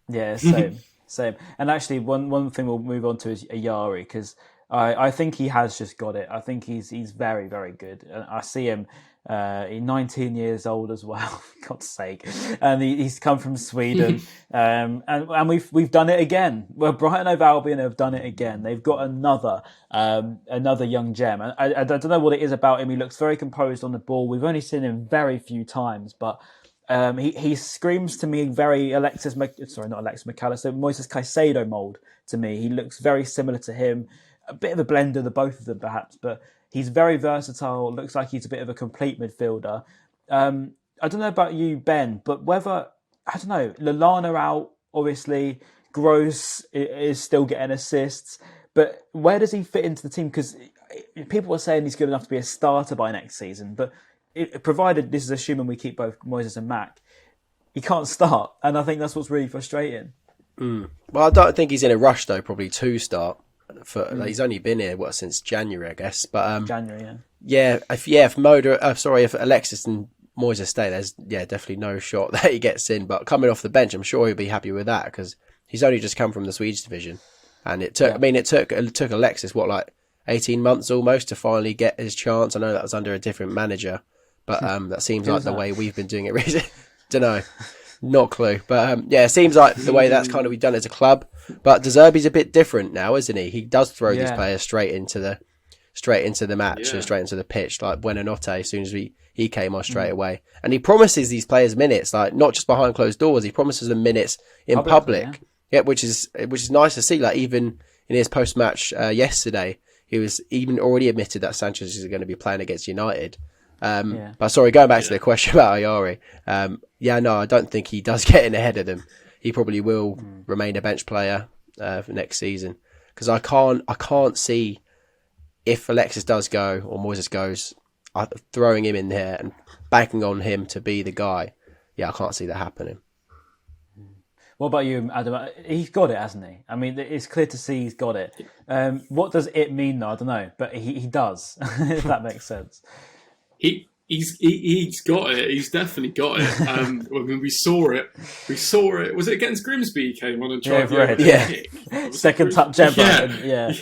Yeah, same. And actually, one thing we'll move on to is Ayari, because I think he has just got it. I think he's very, very good. I see him. He's 19 years old as well. For God's sake, and he's come from Sweden, and we've done it again. Well, Brighton Hove Albion have done it again. They've got another young gem. I don't know what it is about him. He looks very composed on the ball. We've only seen him very few times, but. He screams to me very not Alexis McAllister, Moises Caicedo mould to me. He looks very similar to him, a bit of a blend of the both of them perhaps, but he's very versatile. Looks like he's a bit of a complete midfielder. I don't know about you, Ben, but Lallana out, obviously, Gross is still getting assists, but where does he fit into the team? Because people are saying he's good enough to be a starter by next season, but provided this is assuming we keep both Moises and Mac, he can't start, and I think that's what's really frustrating. Well, I don't think he's in a rush though. Probably to start. He's only been here since January, I guess. But January, yeah. If Alexis and Moises stay, there's definitely no shot that he gets in. But coming off the bench, I'm sure he'll be happy with that because he's only just come from the Swedish division, and it took. Yeah. I mean, it took Alexis 18 months almost to finally get his chance. I know that was under a different manager. But that seems like the way we've been doing it recently. Don't know. Not clue. But it seems like the way that's kind of we've done as a club. But Zerbi's a bit different now, isn't he? He does throw these players straight into the match and straight into the pitch, like Buonanotte as soon as he came on straight away. And he promises these players minutes, like not just behind closed doors, he promises them minutes in public. Yeah, which is nice to see. Like even in his post match yesterday, he was even already admitted that Sanchez is going to be playing against United. But sorry, going back to the question about Ayari, I don't think he does get in ahead of them. He probably will remain a bench player for next season because I can't see if Alexis does go or Moises goes, throwing him in there and banking on him to be the guy. Yeah, I can't see that happening. What about you, Adam? He's got it, hasn't he? I mean, it's clear to see he's got it. What does it mean, though? I don't know, but he does, if that makes sense. He's got it. He's definitely got it. When we saw it. Was it against Grimsby? He came on and tried kick. Second touch ever. Yeah.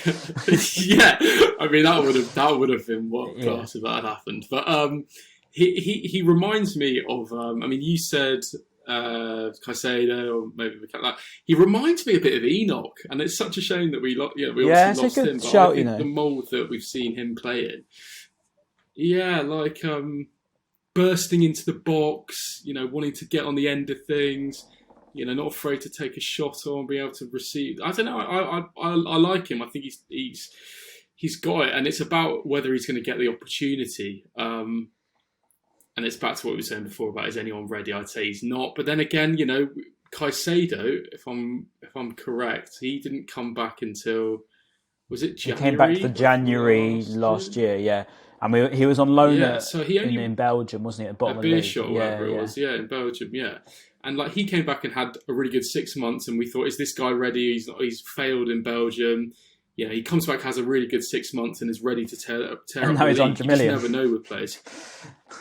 I mean, that would have been world class if that had happened. But he reminds me of. I mean, you said Caicedo or maybe he reminds me a bit of Enoch, and it's such a shame that we obviously lost him. But I think the mould that we've seen him play in. Yeah, like bursting into the box, wanting to get on the end of things, not afraid to take a shot on, be able to receive. I don't know. I like him. I think he's got it, and it's about whether he's going to get the opportunity. And it's back to what we were saying before about is anyone ready? I'd say he's not. But then again, Caicedo, if I'm correct, he didn't come back until was it January? He came back to January last year. Yeah. I mean, he was on loan in Belgium, wasn't he? At the bottom of the league. Whatever it was. Yeah, in Belgium, yeah. And he came back and had a really good 6 months, and we thought, is this guy ready? He's failed in Belgium. He comes back, has a really good 6 months, and is ready to tear up the league. He's on Julio. You just never know with players.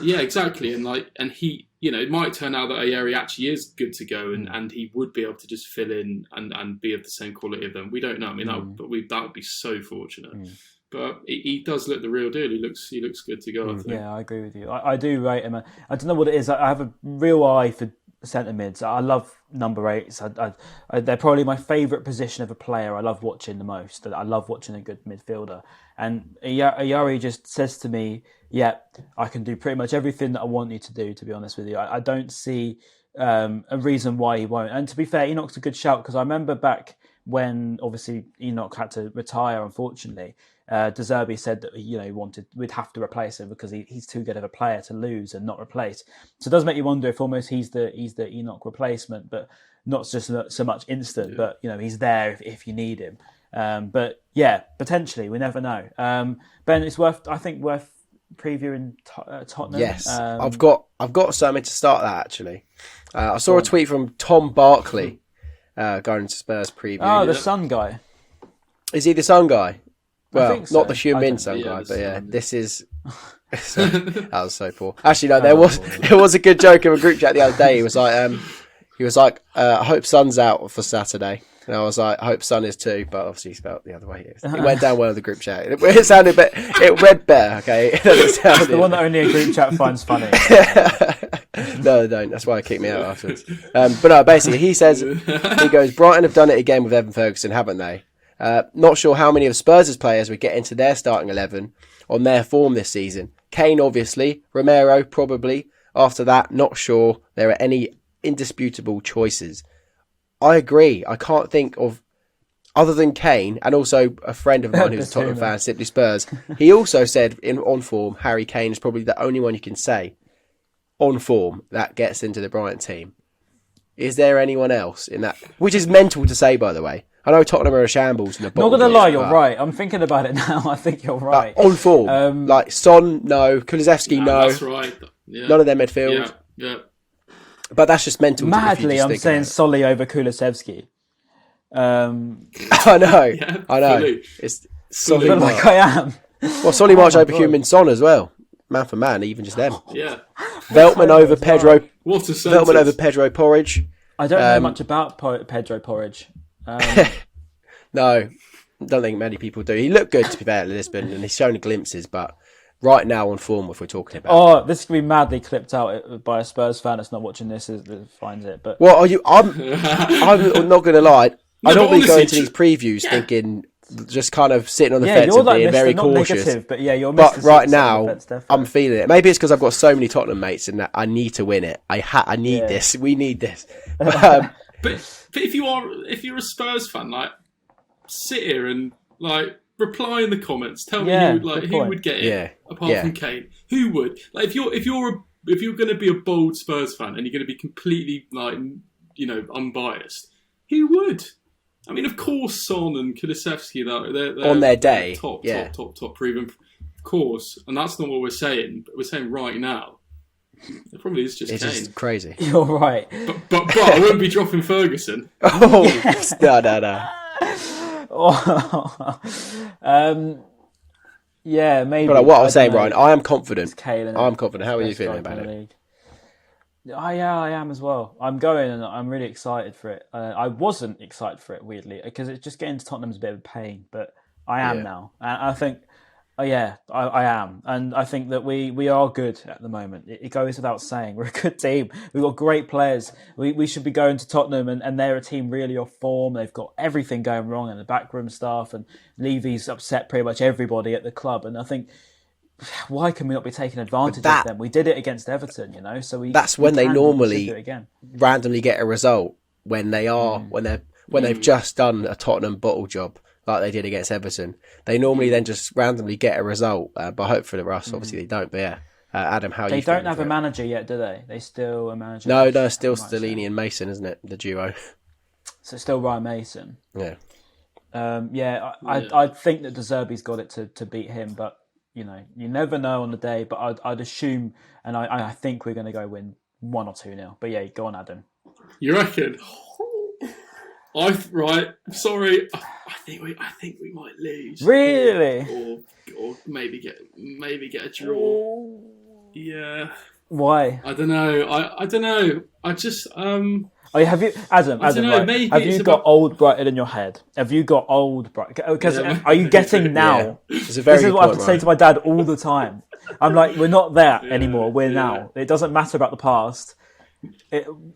Yeah, exactly. And he, it might turn out that Ayeri actually is good to go, and he would be able to just fill in and be of the same quality of them. We don't know. I mean, that would be so fortunate. But he does look the real deal. He looks good to go, I think. Yeah, I agree with you. I do rate him. I don't know what it is. I have a real eye for centre mids. I love number 8s. They're probably my favourite position of a player. I love watching the most. I love watching a good midfielder. And Ayari just says to me, I can do pretty much everything that I want you to do, to be honest with you. I don't see a reason why he won't. And to be fair, Enoch's a good shout, because I remember back when obviously Enoch had to retire, unfortunately. Zerbi said that we'd have to replace him because he's too good of a player to lose and not replace. So it does make you wonder if almost he's the Enoch replacement. But not just so much instant, but he's there if you need him. But yeah, potentially, we never know. Ben, it's worth previewing Tottenham. Yes, I've got something to start that actually. I saw a tweet from Tom Barkley going to Spurs preview. Oh, the Sun guy. Is he the Sun guy? Well, I think so. not the Heung-min Sun Yeah, guy, the but yeah, Sun. this is. That was so poor. Actually, no, there was a good joke in a group chat the other day. He was like, I hope Sun's out for Saturday. And I was like, I hope Sun is too, but obviously he spelled the other way. It went down well in the group chat. It sounded it read better, okay? It doesn't sound The one that only a group chat finds funny. No, don't. That's why it kicked me out afterwards. But no, basically, he goes, Brighton have done it again with Evan Ferguson, haven't they? Not sure how many of Spurs' players would get into their starting 11 on their form this season. Kane, obviously. Romero, probably. After that, not sure there are any indisputable choices. I agree. I can't think of, other than Kane, and also a friend of mine who's a Tottenham fan, Simply Spurs. He also said on form, Harry Kane is probably the only one you can say on form that gets into the Brighton team. Is there anyone else in that? Which is mental to say, by the way. I know Tottenham are a shambles. In the Not gonna lie, you're right. I'm thinking about it now. I think you're right. On form, like Son, no. Kulusevski, no. That's right. Yeah. None of them midfield. Yeah. But that's just mental. Madly, I'm saying Solly over Kulusevski. I know. Yeah, I know. fully. It's Fully. Solly But like I am. Well, Solly March over God. Heung-min Son as well. Man for man, even just them. Yeah. Veltman over Pedro. What a Veltman sentence. over Pedro Porridge. I don't know much about Pedro Porridge. No, don't think many people do. He looked good to be fair at Lisbon, and he's shown glimpses. But right now on form, if we're talking about. Oh, this could be madly clipped out by a Spurs fan that's not watching this that finds it. But Well, I'm not going to lie. I but normally go honestly, into these previews thinking, just kind of sitting on the yeah, fence you're and like being Mr. very not cautious. negative, but yeah, you're But Mr. right Sitting on now, the fence, definitely. I'm feeling it. Maybe it's because I've got so many Tottenham mates and that I need to win it. I need this. We need this. But if you're a Spurs fan, like, sit here and like reply in the comments. Tell me who would get it apart from Kane. Who would? Like, if you're going to be a bold Spurs fan and you're going to be completely unbiased, who would? I mean, of course, Son and Kulusevski, they're on their day, top proven, of course. And that's not what we're saying. But we're saying right now, it probably is just it's Kane. just crazy. You're right. But I wouldn't be dropping Ferguson. Oh, no. Yeah, maybe. But what I was saying, don't know. Ryan, I am confident. Kane, I'm confident. How are you best feeling striker about in the it? league. I am as well. I'm going and I'm really excited for it. I wasn't excited for it, weirdly, because it's just getting to Tottenham's a bit of a pain, but I am now. And I think, I am. And I think that we are good at the moment. It goes without saying. We're a good team. We've got great players. We should be going to Tottenham and they're a team really off form. They've got everything going wrong in the backroom stuff, and Levy's upset pretty much everybody at the club. And I think, why can we not be taking advantage of them? We did it against Everton, so that's when they normally do it again. randomly get a result when they've just done a Tottenham bottle job like they did against Everton. They normally then just randomly get a result. But hopefully for us, obviously they don't. But yeah, Adam, how are you? They don't feeling have for a it? manager yet, do they? They still a manager. No, still Stellini and Mason, isn't it? The duo. So still Ryan Mason. Yeah. I think that Zerbi's got it to beat him, but you never know on the day. But I'd assume, and I think we're going to go win 1 or 2-0. But yeah, go on, Adam. You reckon? Sorry. I think we might lose. Really? Or maybe get a draw. Yeah. Why? I don't know. I don't know. I just Have you, Adam? know, Right, maybe have it's you got about- old Brighton in your head? Have you got old Brighton? Because are you getting now? Yeah. It's a very This is good what I have point, to say Ryan. to my dad all the time. I'm like, we're not there anymore. We're now. It doesn't matter about the past.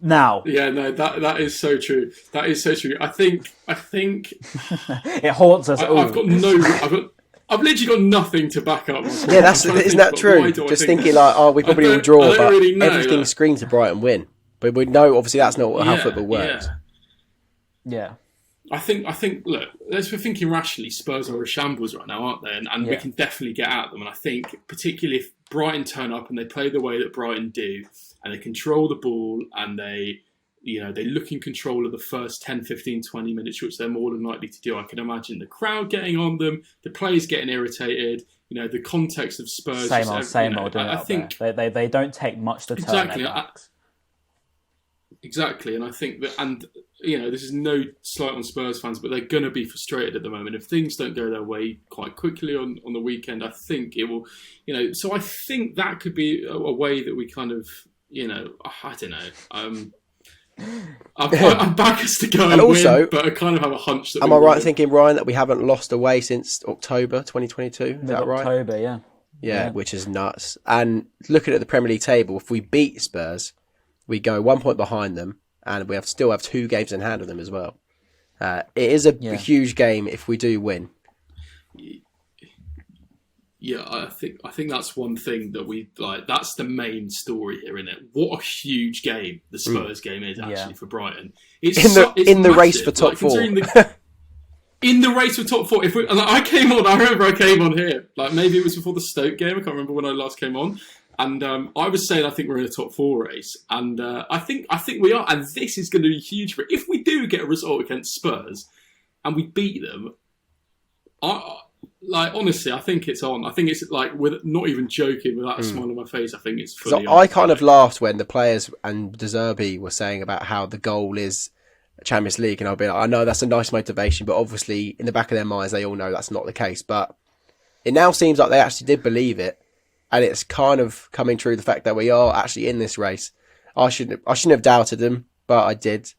Now. Yeah, no, that is so true. That is so true. I think It haunts us all. I've literally got nothing to back up. Yeah, isn't that true? Just thinking like, we probably will draw, but everything screams to Brighton win. But we know, obviously, that's not how football works. Yeah. I think. Look, let's be thinking rationally. Spurs are a shambles right now, aren't they? And we can definitely get at them. And I think, particularly if Brighton turn up and they play the way that Brighton do, and they control the ball and they they look in control of the first 10, 15, 20 minutes, which they're more than likely to do. I can imagine the crowd getting on them, the players getting irritated. The context of Spurs. Same old. I think they don't take much to turn their backs. Exactly, and I think that, this is no slight on Spurs fans, but they're going to be frustrated at the moment. If things don't go their way quite quickly on the weekend, I think it will, so I think that could be a way that we kind of, I don't know. I'm back as to go and also, win, but I kind of have a hunch that. Am I right in thinking, Ryan, that we haven't lost away since October 2022? Is that right? October, yeah. Yeah, which is nuts. And looking at the Premier League table, if we beat Spurs, we go 1 point behind them, and we still have 2 games in hand of them as well. It is a huge game if we do win. Yeah, I think that's one thing that we like. That's the main story here, isn't it? What a huge game the Spurs game is actually for Brighton. It's in the race for top 4. In the race for top 4. I remember I came on here. Like maybe it was before the Stoke game. I can't remember when I last came on. And I was saying I think we're in a top 4 race, and I think we are. And this is going to be huge for it. If we do get a result against Spurs, and we beat them, honestly, I think it's on. I think it's with not even joking, without a smile on my face. I think it's fully on. I kind of laughed when the players and Zerbi were saying about how the goal is Champions League, and I'll be like, I know that's a nice motivation, but obviously in the back of their minds, they all know that's not the case. But it now seems like they actually did believe it. And it's kind of coming true, the fact that we are actually in this race. I shouldn't have doubted them, but I did.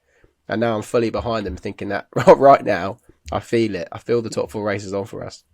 And now I'm fully behind them, thinking that right now, I feel it. I feel the top 4 race is on for us.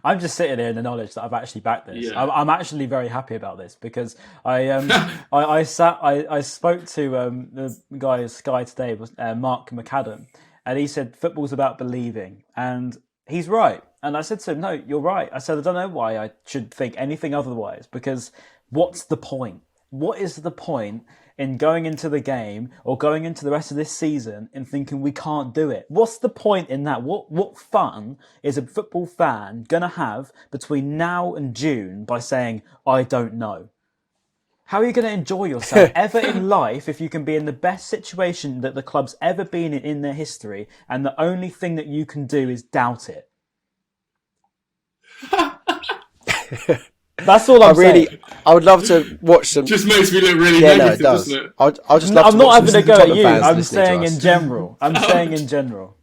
I'm just sitting here in the knowledge that I've actually backed this. Yeah. I'm actually very happy about this because I spoke to the guy at Sky today, Mark McAdam, and he said football's about believing, and he's right. And I said to him, no, you're right. I said, I don't know why I should think anything otherwise, because what's the point? What is the point in going into the game or going into the rest of this season and thinking we can't do it? What's the point in that? What fun is a football fan going to have between now and June by saying, I don't know? How are you going to enjoy yourself ever in life if you can be in the best situation that the club's ever been in their history, and the only thing that you can do is doubt it? That's all I'm saying. I would love to watch some. Just makes me look really negative, no, it does. Doesn't it? I'll just love I'm to not watch having a go at you. I'm listening saying in general.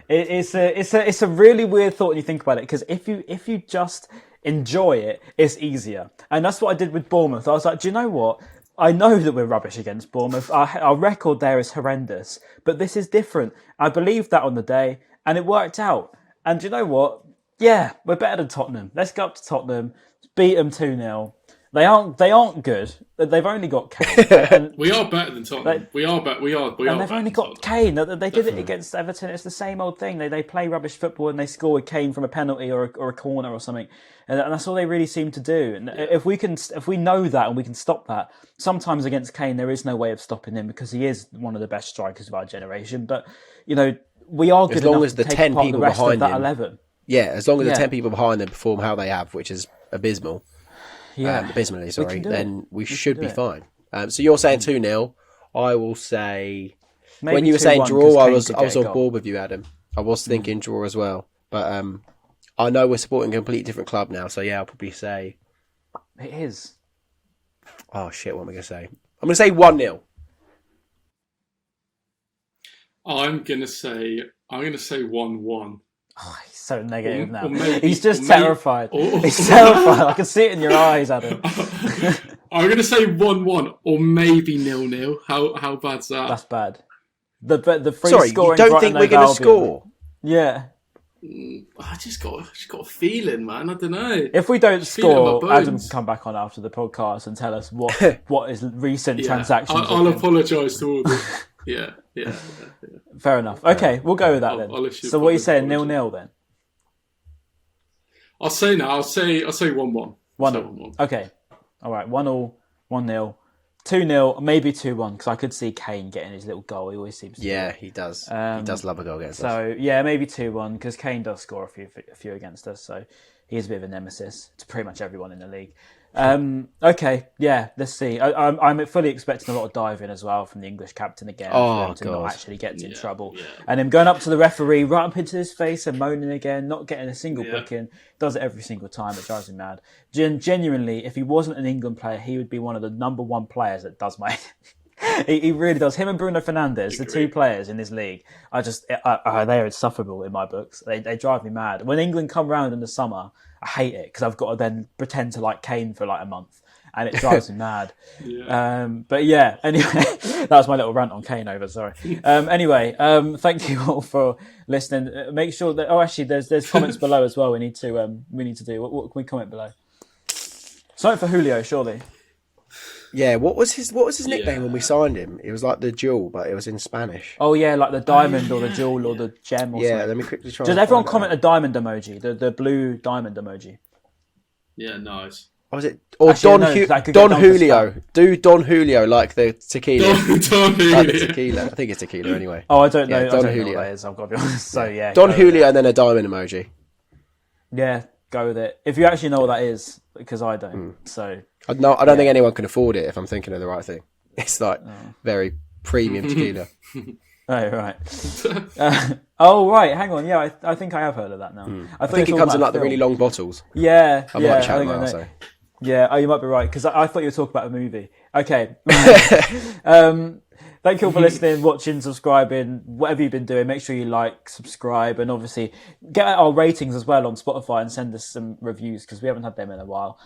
It's a really weird thought when you think about it, because if you just enjoy it, it's easier. And that's what I did with Bournemouth. I was like, do you know what? I know that we're rubbish against Bournemouth. Our record there is horrendous, but this is different. I believed that on the day, and it worked out. And do you know what? Yeah, we're better than Tottenham. Let's go up to Tottenham, beat them 2-0. They aren't good. They've only got Kane. We are better than Tottenham. We are. And they've only got Kane. They did it against Everton. It's the same old thing. They play rubbish football and they score with Kane from a penalty or a corner or something. And that's all they really seem to do. And if we know that and we can stop that, sometimes against Kane there is no way of stopping him because he is one of the best strikers of our generation. But we are good enough to take apart the rest of that 11. Yeah, as long as the 10 people behind them perform how they have, which is abysmal. Abysmally, sorry. Then we should be fine. So you're saying 2-0. I will say. Maybe when you were saying draw, I was on board with you, Adam. I was thinking draw as well, but I know we're supporting a completely different club now. So yeah, I'll probably say it is. Oh shit! What am I going to say? I'm going to say 1-0. I'm going to say 1-1. Oh, he's so negative now. He's just terrified. He's terrified. I can see it in your eyes, Adam. I'm going to say 1-1 or maybe 0-0. How bad's that? That's bad. The free Sorry, scoring. You don't think we're going to score? Yeah. I just got a feeling, man. I don't know. If we don't score, Adam can come back on after the podcast and tell us what is recent transactions. I'll apologise to all. Yeah. Fair enough. Okay, we'll go with that then. So what are you saying? 0-0 then? I'll say 1-1. 1-1. Okay. All right. 1-1, 1-0, 2-0, maybe 2-1 because I could see Kane getting his little goal. He always seems to. Yeah, he does. He does love a goal against us. So yeah, maybe 2-1 because Kane does score a few against us. So he is a bit of a nemesis to pretty much everyone in the league. Okay, yeah, let's see. I'm fully expecting a lot of diving as well from the English captain again for him to not actually get in trouble. Yeah. And him going up to the referee, right up into his face and moaning again, not getting a single booking. Does it every single time. It drives me mad. Genuinely, if he wasn't an England player, he would be one of the number one players that does my... He really does. Him and Bruno Fernandes, the two players in this league, they are insufferable in my books. They drive me mad. When England come round in the summer, I hate it because I've got to then pretend to like Kane for like a month, and it drives me mad. But yeah, anyway, that was my little rant on Kane over. Sorry. Anyway, thank you all for listening. Make sure that actually there's comments below as well. We need to do. What can we comment below? Something for Julio, surely. Yeah, what was his nickname when we signed him? It was like the jewel, but it was in Spanish. Oh yeah, like the diamond or the jewel or the gem or something. Let me quickly try. Does everyone comment a diamond emoji? The blue diamond emoji. Yeah, nice. Was it Don Julio? Do Don Julio like the tequila? Don Julio. Like the tequila. I think it's tequila anyway. Oh, I don't know. Yeah, I don't Don know Julio. what that is. I've got to be honest. So yeah, Don Julio and then a diamond emoji. Yeah, go with it. If you actually know what that is, because I don't. So I don't think anyone can afford it if I'm thinking of the right thing. It's like very premium tequila. Oh, right. Oh, right. Hang on. Yeah, I think I have heard of that now. I think it comes in like the really long bottles. Yeah. I might chat now, so. Yeah, you might be right, because I thought you were talking about a movie. Okay. Thank you all for listening, watching, subscribing, whatever you've been doing. Make sure you like, subscribe, and obviously get our ratings as well on Spotify and send us some reviews, because we haven't had them in a while.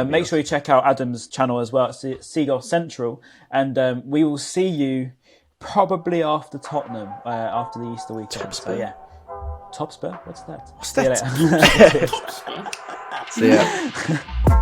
Make sure you check out Adam's channel as well, Seagulls Social, and we will see you probably after Tottenham, after the Easter weekend. So yeah. Top Spur? What's that? What's that? See you later. See ya.